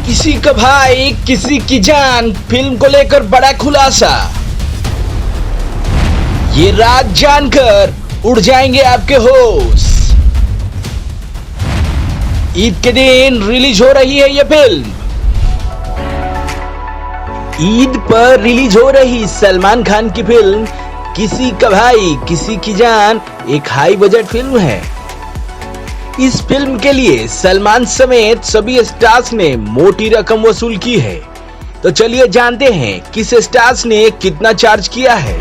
किसी का भाई किसी की जान फिल्म को लेकर बड़ा खुलासा। ये राज जानकर उड़ जाएंगे आपके होश। ईद के दिन रिलीज हो रही है ये फिल्म। ईद पर रिलीज हो रही सलमान खान की फिल्म किसी का भाई किसी की जान एक हाई बजट फिल्म है। इस फिल्म के लिए सलमान समेत सभी स्टार्स ने मोटी रकम वसूल की है। तो चलिए जानते हैं किस स्टार्स ने कितना चार्ज किया है।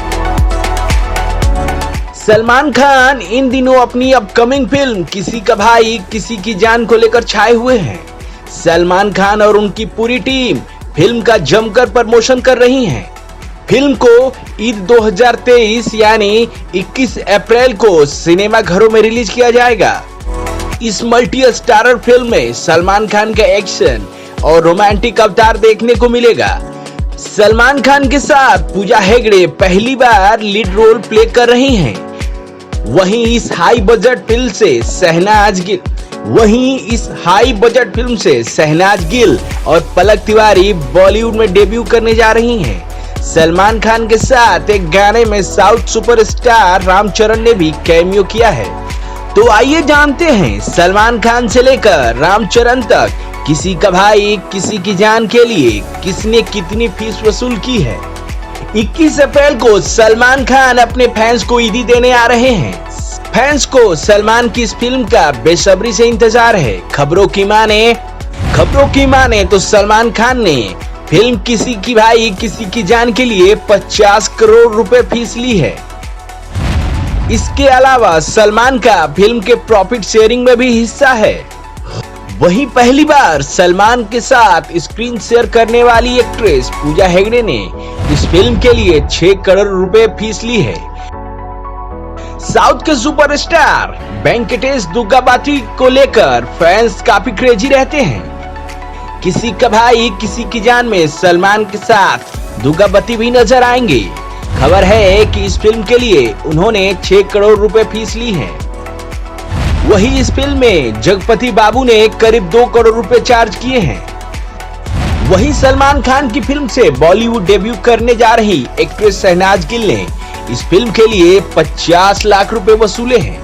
सलमान खान इन दिनों अपनी अपकमिंग फिल्म किसी का भाई किसी की जान को लेकर छाए हुए हैं। सलमान खान और उनकी पूरी टीम फिल्म का जमकर प्रमोशन कर रही हैं। फिल्म को ईद 2023 यानी 21 अप्रैल को सिनेमा घरों में रिलीज किया जाएगा। इस मल्टी स्टारर फिल्म में सलमान खान का एक्शन और रोमांटिक अवतार देखने को मिलेगा। सलमान खान के साथ पूजा हेगड़े पहली बार लीड रोल प्ले कर रही हैं। वहीं इस हाई बजट फिल्म से शहनाज गिल और पलक तिवारी बॉलीवुड में डेब्यू करने जा रही हैं। सलमान खान के साथ एक गाने में साउथ सुपरस्टार रामचरण ने भी कैमियो किया है। तो आइए जानते हैं सलमान खान से लेकर रामचरण तक किसी का भाई किसी की जान के लिए किसने कितनी फीस वसूल की है। 21 अप्रैल को सलमान खान अपने फैंस को ईदी देने आ रहे हैं। फैंस को सलमान की इस फिल्म का बेसब्री से इंतजार है। खबरों की माने तो सलमान खान ने फिल्म किसी की भाई किसी की जान के लिए 50 करोड़ रुपए फीस ली है। इसके अलावा सलमान का फिल्म के प्रॉफिट शेयरिंग में भी हिस्सा है। वहीं पहली बार सलमान के साथ स्क्रीन शेयर करने वाली एक्ट्रेस पूजा हेगड़े ने इस फिल्म के लिए 6 करोड़ रुपए फीस ली है। साउथ के सुपरस्टार वेंकटेश दुग्गाबाती को लेकर फैंस काफी क्रेजी रहते हैं। किसी का भाई किसी की जान में सलमान के साथ दुग्गाबाती भी नजर आएंगे। खबर है कि इस फिल्म के लिए उन्होंने 6 करोड़ रुपए फीस ली है। वहीं इस फिल्म में जगपति बाबू ने करीब 2 करोड़ रुपए चार्ज किए हैं। वहीं सलमान खान की फिल्म से बॉलीवुड डेब्यू करने जा रही एक्ट्रेस शहनाज गिल ने इस फिल्म के लिए 50 लाख रुपए वसूले हैं।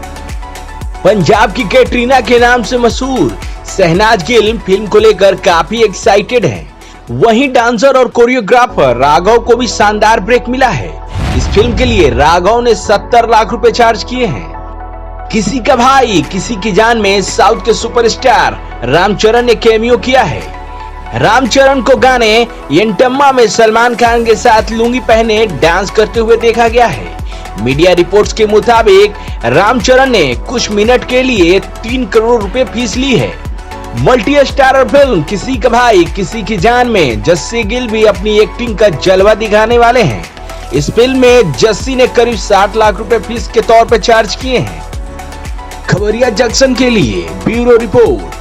पंजाब की कैटरीना के नाम से मशहूर शहनाज गिल फिल्म को लेकर काफी एक्साइटेड हैं। वहीं डांसर और कोरियोग्राफर राघव को भी शानदार ब्रेक मिला है। इस फिल्म के लिए राघव ने 70 लाख रुपए चार्ज किए हैं। किसी का भाई किसी की जान में साउथ के सुपरस्टार रामचरण ने कैमियो किया है। रामचरण को गाने येंटम्मा में सलमान खान के साथ लुंगी पहने डांस करते हुए देखा गया है। मीडिया रिपोर्ट्स के मुताबिक रामचरण ने कुछ मिनट के लिए 3 करोड़ रुपए फीस ली है। मल्टी स्टारर फिल्म किसी का भाई किसी की जान में जस्सी गिल भी अपनी एक्टिंग का जलवा दिखाने वाले हैं। इस फिल्म में जस्सी ने करीब 60 लाख रुपए फीस के तौर पर चार्ज किए हैं। खबरिया जंक्शन के लिए ब्यूरो रिपोर्ट।